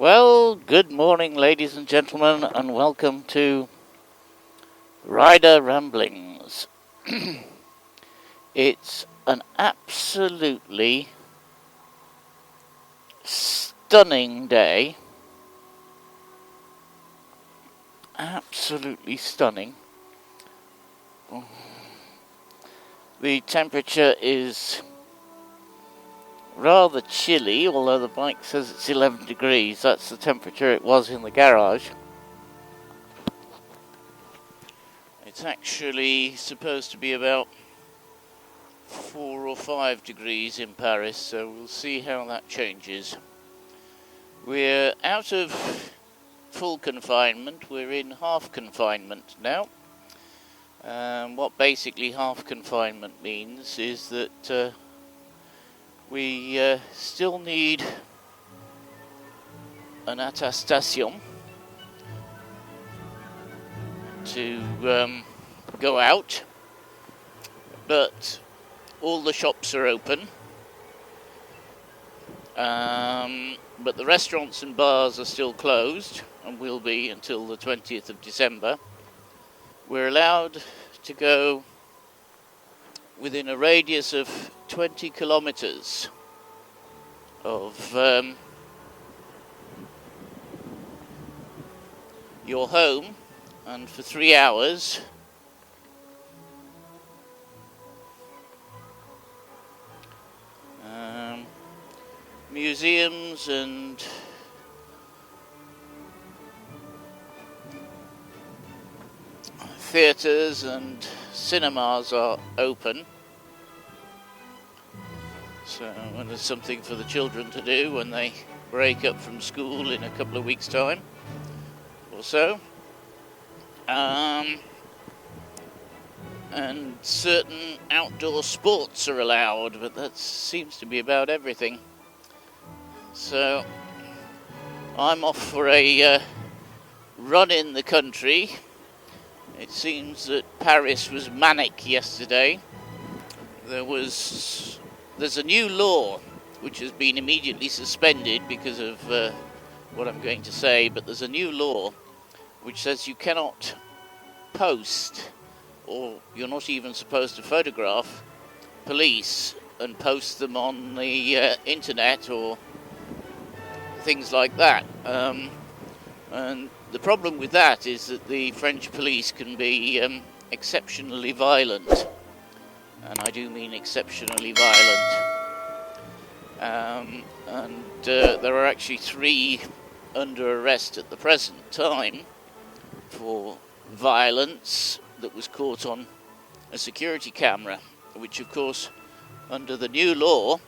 Well, good morning, ladies and gentlemen, and welcome to Rider Ramblings. It's an absolutely stunning day. Absolutely stunning. The temperature is rather chilly, although the bike says it's 11 degrees. That's the temperature it was in the garage. It's actually supposed to be about 4 or 5 degrees in Paris, so we'll see how that changes. We're out of full confinement, we're in half confinement now. What basically half confinement means is that we still need an attestation to go out, but all the shops are open, but the restaurants and bars are still closed and will be until the 20th of December. We're allowed to go within a radius of 20 kilometers of your home, and for 3 hours museums and theatres and cinemas are open, so and there's something for the children to do when they break up from school in a couple of weeks' time or so. And certain outdoor sports are allowed, but that seems to be about everything. So I'm off for a run in the country. It seems that Paris was manic yesterday. There's a new law which has been immediately suspended because of what I'm going to say, but there's a new law which says you cannot post, or you're not even supposed to photograph police and post them on the internet or things like that. And the problem with that is that the French police can be exceptionally violent, and I do mean exceptionally violent. There are actually 3 under arrest at the present time for violence that was caught on a security camera, which of course under the new law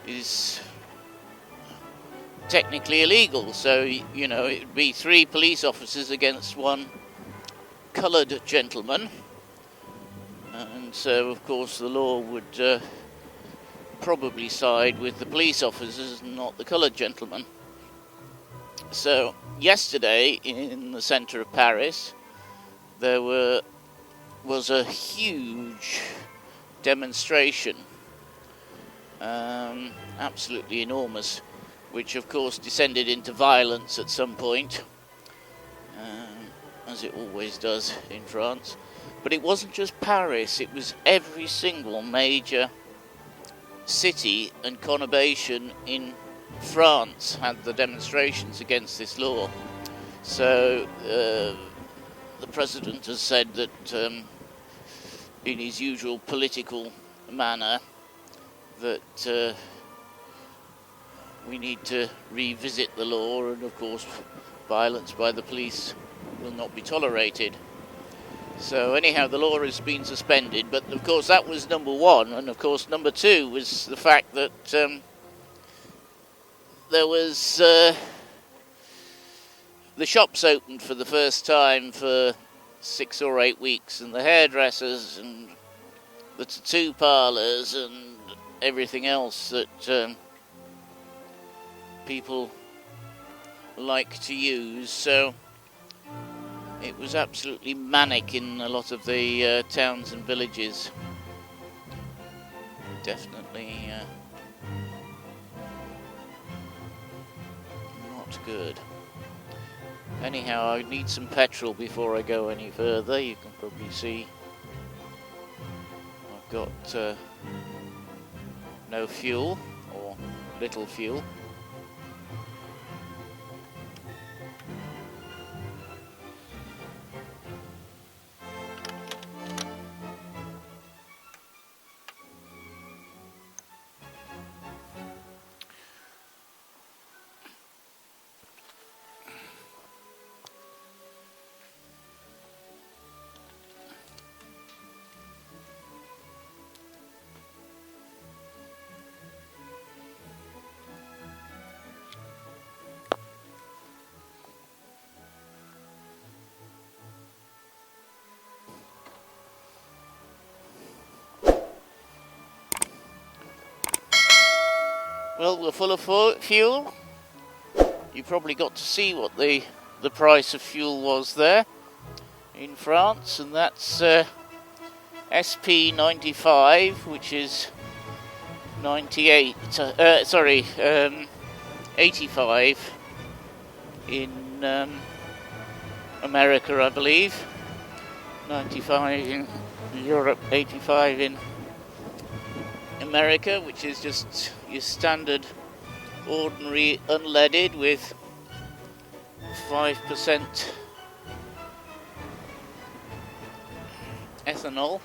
is technically illegal. So, you know, it would be 3 police officers against 1 coloured gentleman, and so of course the law would probably side with the police officers and not the coloured gentleman. So yesterday in the centre of Paris there was a huge demonstration, absolutely enormous, which of course descended into violence at some point, as it always does in France. But it wasn't just Paris, it was every single major city and conurbation in France had the demonstrations against this law. So the president has said that in his usual political manner that we need to revisit the law, and of course violence by the police will not be tolerated. So anyhow, the law has been suspended, but of course that was number 1, and of course number 2 was the fact that there was the shops opened for the first time for 6 or 8 weeks, and the hairdressers and the tattoo parlours and everything else that people like to use. So it was absolutely manic in a lot of the towns and villages. Definitely not good. Anyhow, I need some petrol before I go any further. You can probably see I've got no fuel, or little fuel. Well, we're full of fuel. You probably got to see what the price of fuel was there in France, and that's SP95, which is 85 in America, I believe. 95 in Europe, 85 in America, which is just your standard ordinary unleaded with 5% ethanol,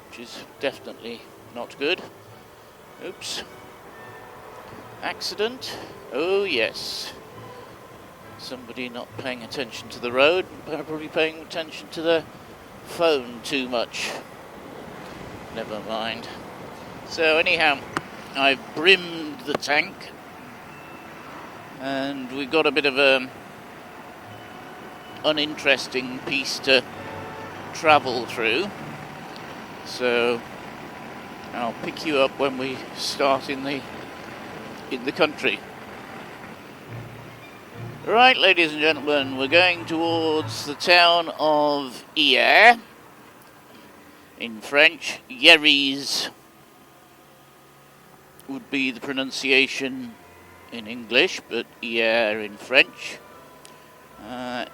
which is definitely not good. Oops. Accident? Oh yes. Somebody not paying attention to the road, probably paying attention to the phone too much. Never mind. So anyhow, I've brimmed the tank, and we've got a bit of a uninteresting piece to travel through. So I'll pick you up when we start in the country. Right, ladies and gentlemen, we're going towards the town of Yerres, in French. Yerres would be the pronunciation in English, but Yerres in French.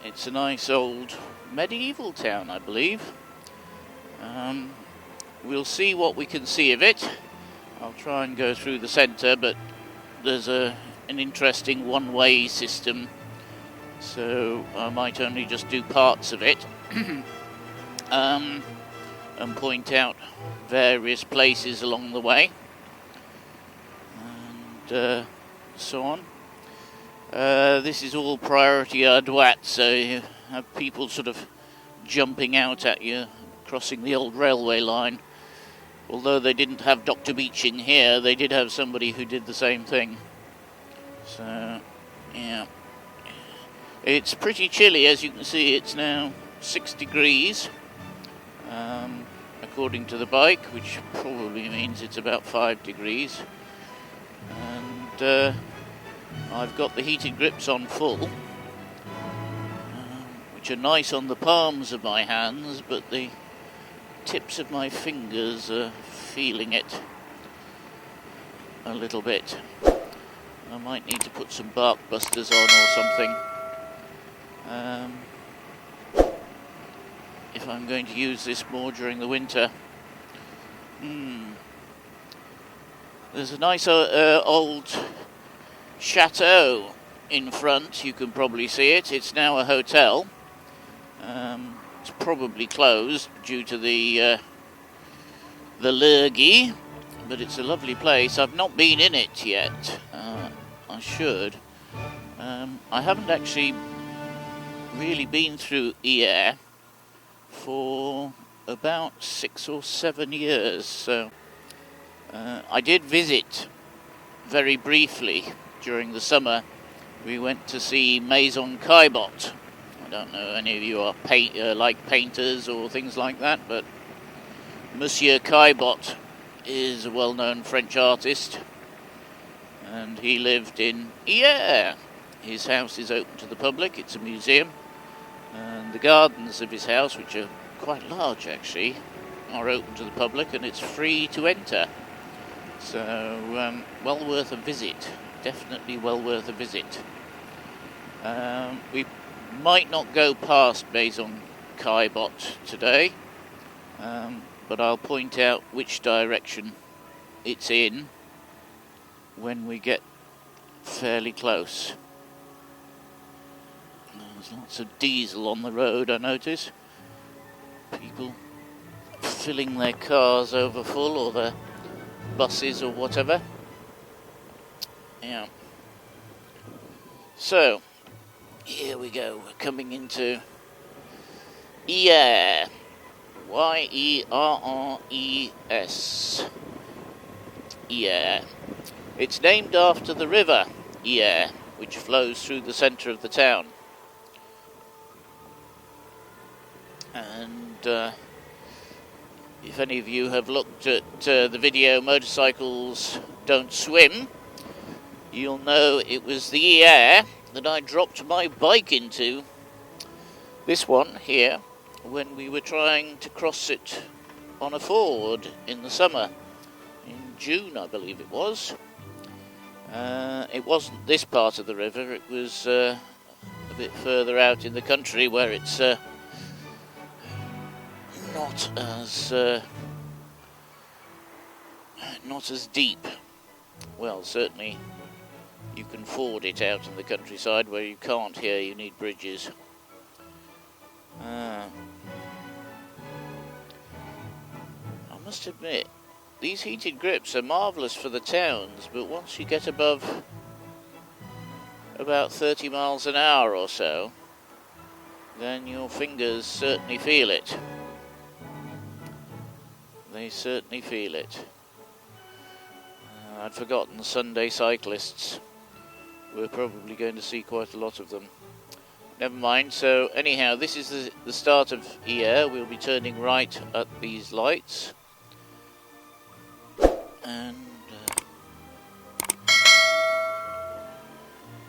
It's a nice old medieval town, I believe. We'll see what we can see of it. I'll try and go through the centre, but there's an interesting one-way system, so I might only just do parts of it and point out various places along the way and so on. This is all priority à droite, so you have people sort of jumping out at you, crossing the old railway line. Although they didn't have Dr. Beeching here, they did have somebody who did the same thing. So, yeah. It's pretty chilly, as you can see. It's now 6 degrees, according to the bike, which probably means it's about 5 degrees. And I've got the heated grips on full, which are nice on the palms of my hands, but the tips of my fingers are feeling it a little bit. I might need to put some bark busters on or something if I'm going to use this more during the winter. There's a nice old chateau in front. You can probably see it. It's now a hotel. It's probably closed due to the lurgy, but it's a lovely place. I've not been in it yet. I should. I haven't actually really been through Yerres for about 6 or 7 years, so I did visit very briefly during the summer. We went to see Maison Caillebotte. I don't know any of you are like painters or things like that, but Monsieur Caillebotte is a well-known French artist, and he lived in Yerres. His house is open to the public. It's a museum, and the gardens of his house, which are quite large actually, are open to the public, and it's free to enter. So well worth a visit. Definitely well worth a visit. We might not go past Maison Caillebotte today, but I'll point out which direction it's in when we get fairly close. There's lots of diesel on the road, I notice. People filling their cars over full, or their buses or whatever. Yeah. So, here we go. We're coming into Yerres. Yerres. Yerres. It's named after the river Yerres, which flows through the centre of the town. And if any of you have looked at the video Motorcycles Don't Swim, you'll know it was the Yerres that I dropped my bike into, this one here, when we were trying to cross it on a ford in the summer, in June I believe it was. It wasn't this part of the river, it was a bit further out in the country where it's not as deep. Well, certainly you can ford it out in the countryside. Where you can't here, you need bridges. I must admit, these heated grips are marvellous for the towns, but once you get above about 30 miles an hour or so, then your fingers certainly feel it. They certainly feel it. I'd forgotten Sunday cyclists. We're probably going to see quite a lot of them. Never mind. So anyhow, this is the start of Yerres. We'll be turning right at these lights. And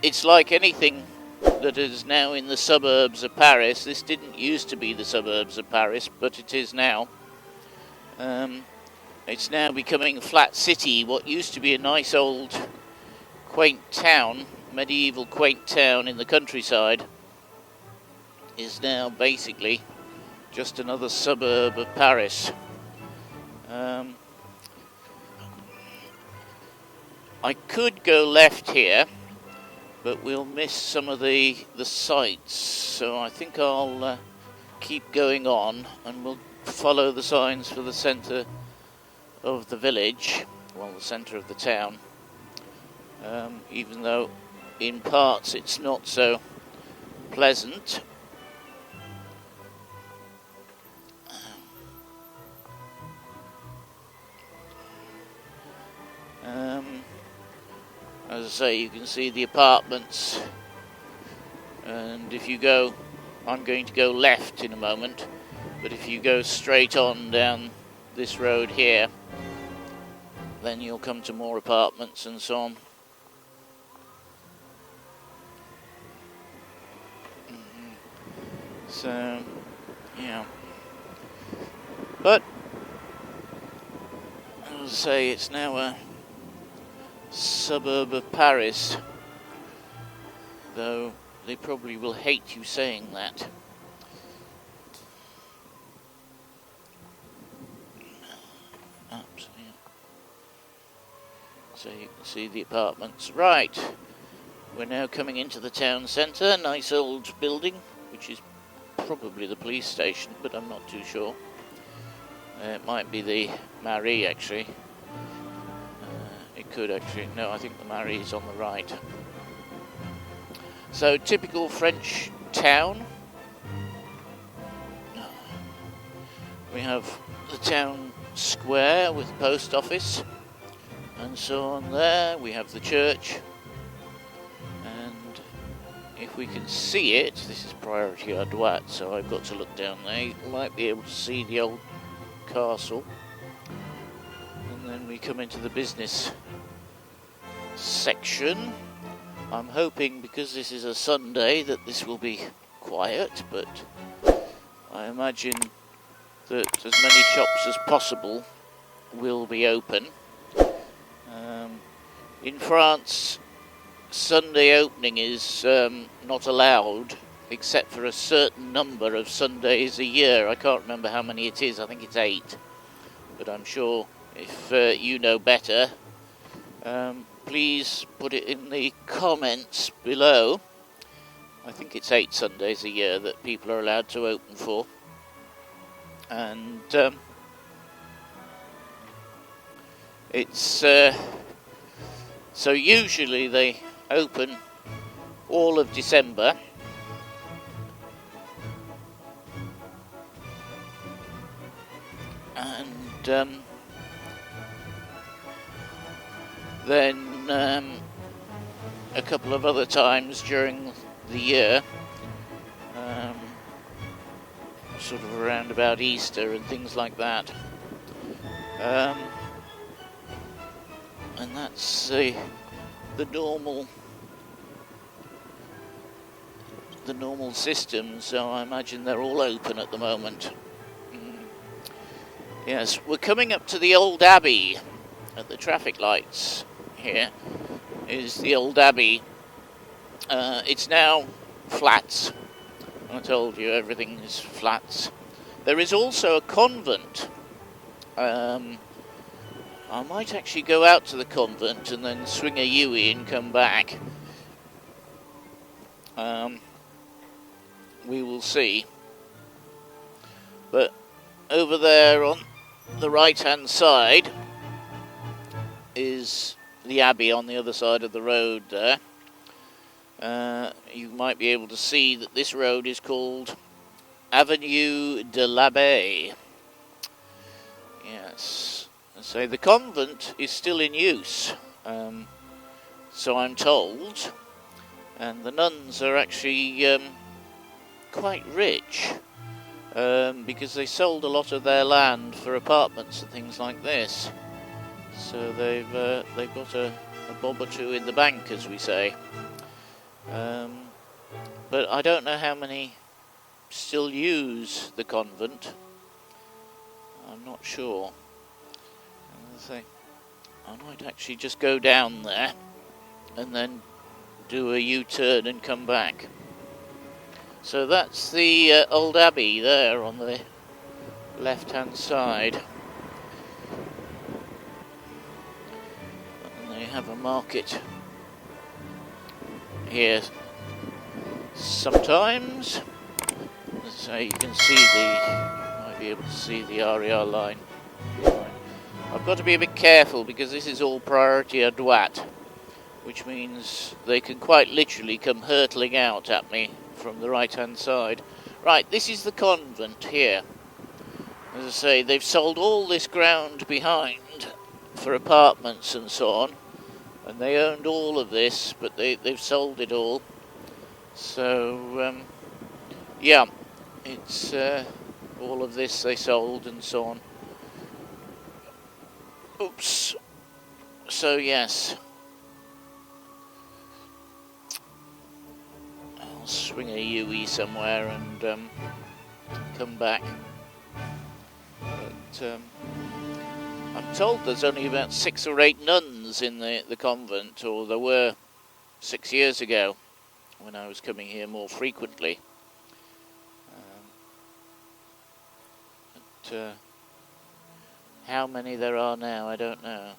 it's like anything that is now in the suburbs of Paris. This didn't used to be the suburbs of Paris, but it is now. It's now becoming a flat city. What used to be a nice old quaint town, medieval quaint town in the countryside, is now basically just another suburb of Paris. I could go left here, but we'll miss some of the sights, so I think I'll keep going on and we'll follow the signs for the centre of the village, well, the centre of the town, even though in parts it's not so pleasant. As I say, you can see the apartments, and if you go, I'm going to go left in a moment, but if you go straight on down this road here, then you'll come to more apartments and so on. So, yeah. But, as I say, it's now a suburb of Paris, though they probably will hate you saying that. So you can see the apartments. Right, we're now coming into the town centre. Nice old building, which is probably the police station, but I'm not too sure. It might be the mairie, actually. It could actually. No, I think the mairie is on the right. So, typical French town. We have the town square with the post office and so on there. We have the church, and if we can see it, this is priority à droite, so I've got to look down there. You might be able to see the old castle, and then we come into the business section. I'm hoping, because this is a Sunday, that this will be quiet, but I imagine that as many shops as possible will be open. In France, Sunday opening is not allowed except for a certain number of Sundays a year. I can't remember how many it is. I think it's 8. But I'm sure if you know better, please put it in the comments below. I think it's 8 Sundays a year that people are allowed to open for. And it's so usually they open all of December, and then a couple of other times during the year, sort of around about Easter and things like that, and that's the normal system. So I imagine they're all open at the moment. Yes, we're coming up to the old Abbey at the traffic lights. Here is the old Abbey. It's now flats. I told you everything is flats. There is also a convent. I might actually go out to the convent and then swing a Yui and come back. We will see. But over there on the right hand side is the Abbey on the other side of the road there. You might be able to see that this road is called Avenue de l'Abbaye. Yes, so the convent is still in use, so I'm told, and the nuns are actually quite rich, because they sold a lot of their land for apartments and things like this. So they've got a bob or two in the bank, as we say. But I don't know how many still use the convent. I'm not sure. I might actually just go down there and then do a U-turn and come back. So that's the old Abbey there on the left-hand side. And they have a market here sometimes. So you can see might be able to see the RER line. I've got to be a bit careful because this is all priority à droite, which means they can quite literally come hurtling out at me from the right hand side. Right, this is the convent here. As I say, they've sold all this ground behind for apartments and so on, and they owned all of this, but they've sold it all. So yeah, it's all of this they sold and so on. Oops. So yes, I'll swing a UE somewhere and come back. But I'm told there's only about 6 or 8 nuns in the convent, or there were 6 years ago when I was coming here more frequently. But how many there are now, I don't know.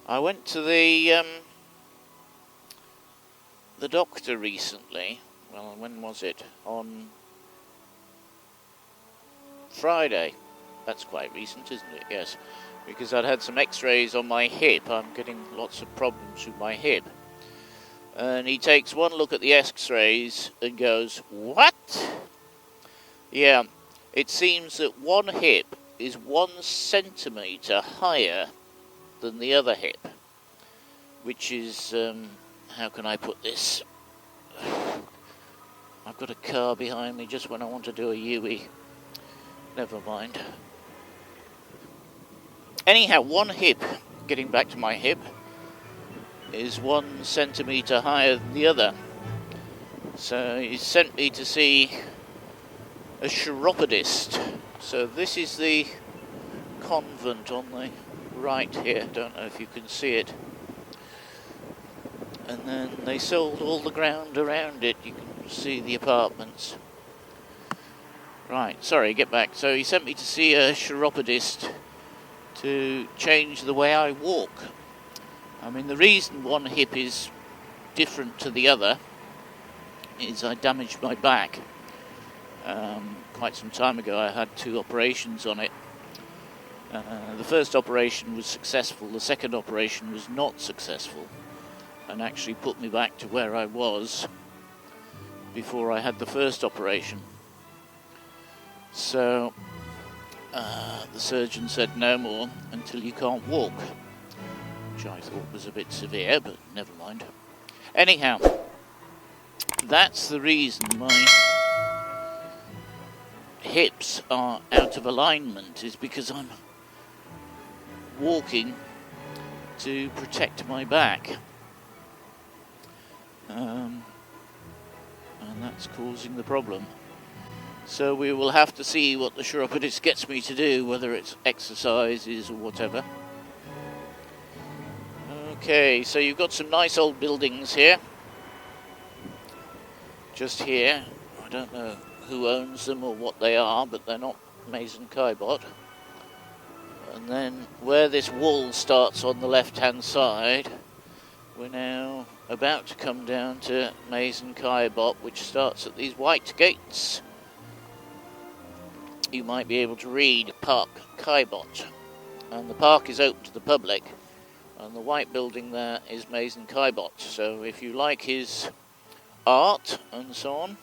I went to the doctor recently. Well, when was it? On Friday. That's quite recent, isn't it? Yes. Because I'd had some x-rays on my hip. I'm getting lots of problems with my hip. And he takes one look at the x-rays and goes, "What?" Yeah. It seems that one hip is 1 centimetre higher than the other hip, which is, how can I put this? I've got a car behind me just when I want to do a UE. Never mind. Anyhow, one hip, getting back to my hip, is 1 centimetre higher than the other. So he sent me to see a chiropodist. So this is the convent on the right here. Don't know if you can see it. And then they sold all the ground around it. You can see the apartments. Right, sorry, get back. So he sent me to see a chiropodist to change the way I walk. I mean, the reason one hip is different to the other is I damaged my back. Quite some time ago I had 2 operations on it. The first operation was successful, the second operation was not successful, and actually put me back to where I was before I had the first operation. So the surgeon said no more until you can't walk, which I thought was a bit severe, but never mind. Anyhow, that's the reason my hips are out of alignment, is because I'm walking to protect my back. And that's causing the problem. So we will have to see what the chiropodist gets me to do, whether it's exercises or whatever. Okay, so you've got some nice old buildings here. Just here. I don't know who owns them or what they are, but they're not Mason Kaibot. And then where this wall starts on the left-hand side, we're now about to come down to Mason Kaibot, which starts at these white gates. You might be able to read Park Kaibot. And the park is open to the public, and the white building there is Mason Kaibot. So if you like his art and so on,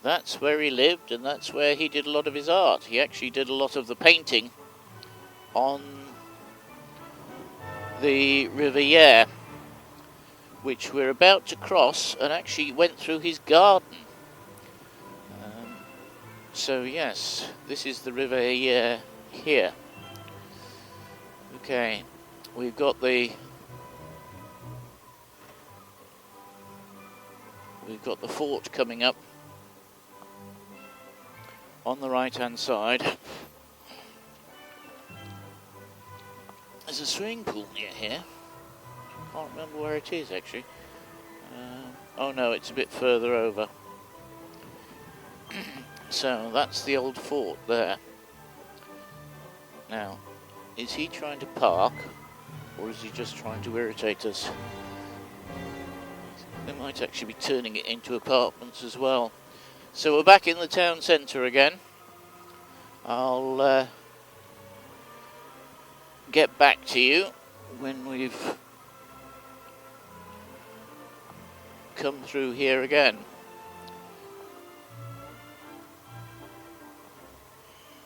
that's where he lived, and that's where he did a lot of his art. He actually did a lot of the painting on the River Yerres, which we're about to cross, and actually went through his garden. So yes, this is the River Yerres here. Okay, we've got the fort coming up on the right hand side. There's a swimming pool near here. Can't remember where it is actually. Oh no, it's a bit further over. So that's the old fort there. Now, is he trying to park, or is he just trying to irritate us? They might actually be turning it into apartments as well. So we're back in the town centre again. I'll get back to you when we've come through here again.